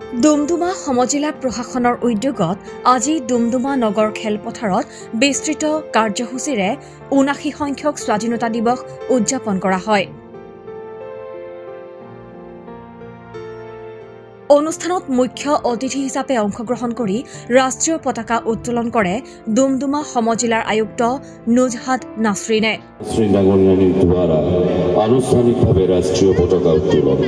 ডুমডুমা সমজিলা প্ৰশাসনৰ উদ্যোগত আজি ডুমডুমা নগৰ খেলপথাৰত বিস্তৃত কাৰ্যসূচীৰে ৭৯ সংখ্যক স্বাধীনতা দিৱস উদযাপন কৰা হয়। অনুষ্ঠানত মুখ্য অতিথি হিচাপে অংশগ্ৰহণ কৰি ৰাষ্ট্ৰীয় পতাকা উত্তোলন কৰে ডুমডুমা সমজিলাৰ আয়ুক্ত নুজহাত নাছৰিনে। আনুষ্ঠানিকভাৱে ৰাষ্ট্ৰীয় পতাকা উত্তোলন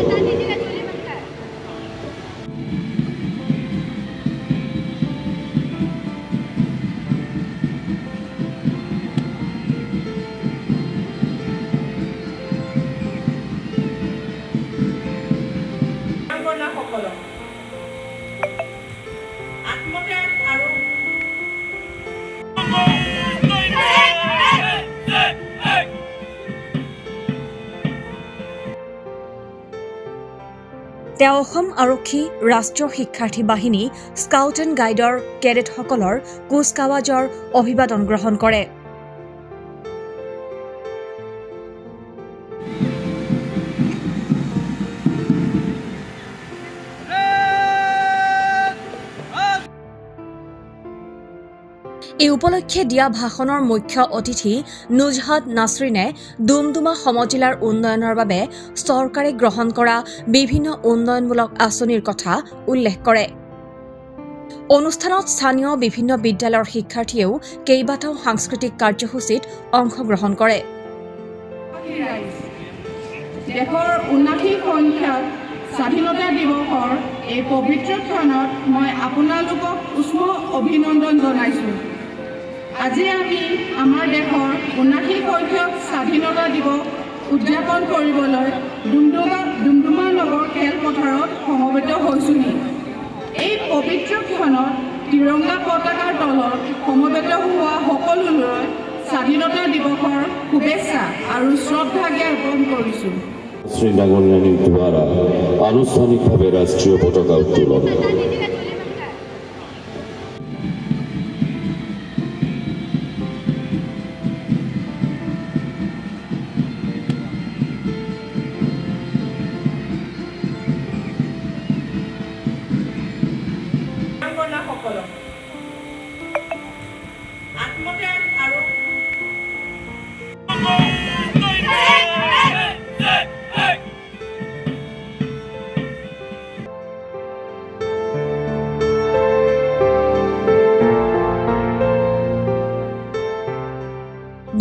তেওঁ অসম আৰক্ষী, ৰাষ্ট্ৰীয় শিক্ষাৰ্থী বাহিনী, স্কাউট এণ্ড গাইডৰ কেডেটসকলৰ কুচকাৱাজৰ অভিবাদন গ্ৰহণ কৰে। এই উপলক্ষে দিয়া ভাষণৰ মুখ্য অতিথি নুজহাত নাছৰিনে ডুমডুমা সমজিলাৰ উন্নয়নৰ বাবে চৰকাৰে গ্ৰহণ কৰা বিভিন্ন উন্নয়নমূলক আঁচনিৰ কথা উল্লেখ কৰে। অনুষ্ঠানত স্থানীয় বিভিন্ন বিদ্যালয়ৰ শিক্ষাৰ্থীয়েও কেইবাটাও সাংস্কৃতিক কাৰ্যসূচীত অংশগ্ৰহণ কৰে। দেশৰ ৭৯ সংখ্যক স্বাধীনতা দিৱসৰ এই পবিত্ৰ ক্ষণত মই আপোনালোকক উষ্ম অভিনন্দন জনাইছোঁ। আজি আমি আমাৰ দেশৰ ৭৯ সংখ্যক স্বাধীনতা দিৱস উদযাপন কৰিবলৈ ডুমডুমা নগৰ খেলপথাৰত সমবেত হৈছোহি। এই পবিত্ৰ ক্ষণত তিৰংগা পতাকাৰ তলত সমবেত হোৱা সকলোলৈ স্বাধীনতা দিৱসৰ শুভেচ্ছা আৰু শ্ৰদ্ধা জ্ঞাপন কৰিছোঁ। আনুষ্ঠানিকভাৱে ৰাষ্ট্ৰীয় পতাকা উত্তোলন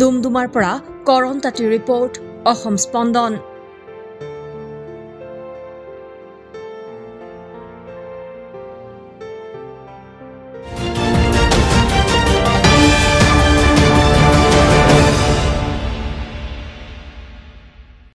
ডুমডুমাৰ পৰা কৰণ তাঁতী ৰিপৰ্ট, অসম স্পন্দন।